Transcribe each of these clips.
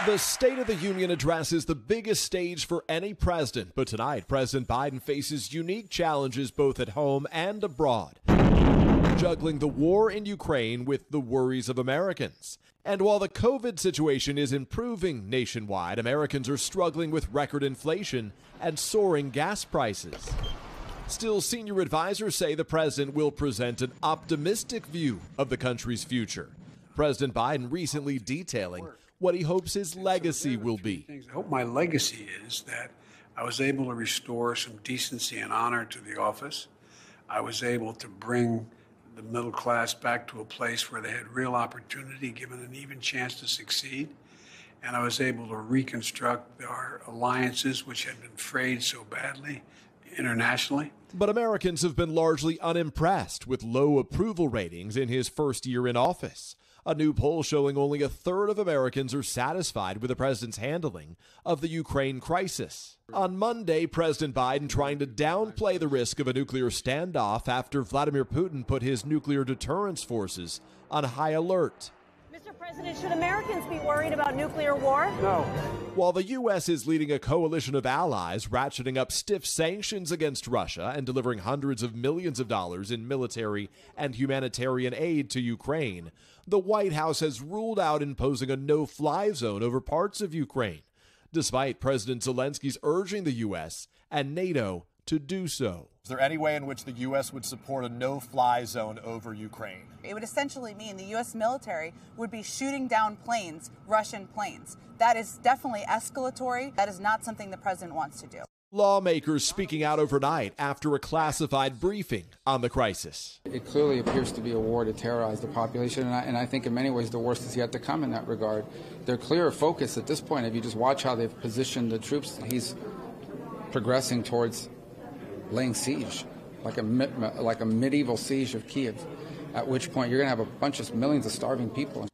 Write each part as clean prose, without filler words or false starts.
The State of the Union address is the biggest stage for any president, but tonight President Biden faces unique challenges both at home and abroad, juggling the war in Ukraine with the worries of Americans. And while the COVID situation is improving nationwide, Americans are struggling with record inflation and soaring gas prices. Still, senior advisors say the president will present an optimistic view of the country's future. President Biden recently detailing what he hopes his legacy will be. I hope my legacy is that I was able to restore some decency and honor to the office. I was able to bring the middle class back to a place where they had real opportunity, given an even chance to succeed. And I was able to reconstruct our alliances, which had been frayed so badly internationally. But Americans have been largely unimpressed with low approval ratings in his first year in office. A new poll showing only a third of Americans are satisfied with the president's handling of the Ukraine crisis. On Monday, President Biden trying to downplay the risk of a nuclear standoff after Vladimir Putin put his nuclear deterrence forces on high alert. Mr. President, should Americans be worried about nuclear war? No. While the U.S. is leading a coalition of allies, ratcheting up stiff sanctions against Russia and delivering hundreds of millions of dollars in military and humanitarian aid to Ukraine, the White House has ruled out imposing a no-fly zone over parts of Ukraine, despite President Zelensky's urging the U.S. and NATO to do so. Is there any way in which the U.S. would support a no-fly zone over Ukraine? It would essentially mean the U.S. military would be shooting down planes, Russian planes. That is definitely escalatory. That is not something the president wants to do. Lawmakers speaking out overnight after a classified briefing on the crisis. It clearly appears to be a war to terrorize the population, and I think in many ways the worst is yet to come in that regard. Their clear focus at this point, if you just watch how they've positioned the troops, he's progressing towards laying siege, like a medieval siege of Kiev, at which point you're going to have a bunch of millions of starving people.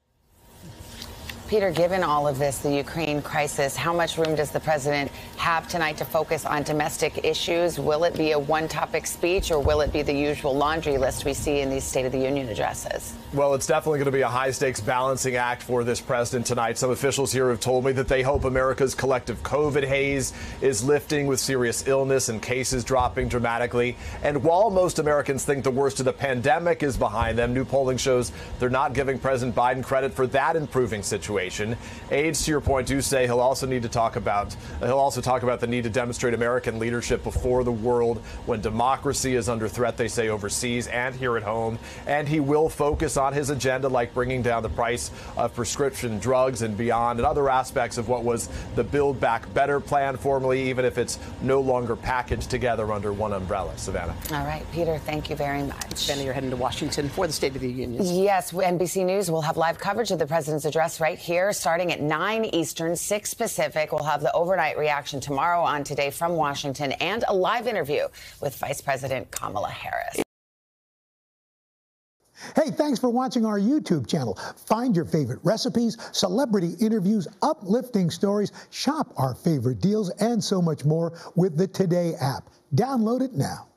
Peter, given all of this, the Ukraine crisis, how much room does the president have tonight to focus on domestic issues? Will it be a one-topic speech, or will it be the usual laundry list we see in these State of the Union addresses? Well, it's definitely going to be a high-stakes balancing act for this president tonight. Some officials here have told me that they hope America's collective COVID haze is lifting with serious illness and cases dropping dramatically. And while most Americans think the worst of the pandemic is behind them, new polling shows they're not giving President Biden credit for that improving situation. Aides, to your point, do say he'll also talk about the need to demonstrate American leadership before the world when democracy is under threat, they say, overseas and here at home. And he will focus on his agenda, like bringing down the price of prescription drugs and beyond, and other aspects of what was the Build Back Better plan formerly, even if it's no longer packaged together under one umbrella. Savannah. All right, Peter, thank you very much. Savannah, you're heading to Washington for the State of the Union. Yes, NBC News will have live coverage of the president's address right here, starting at 9 Eastern, 6 Pacific. We'll have the overnight reaction tomorrow on Today from Washington and a live interview with Vice President Kamala Harris. Hey, thanks for watching our YouTube channel. Find your favorite recipes, celebrity interviews, uplifting stories, shop our favorite deals, and so much more with the Today app. Download it now.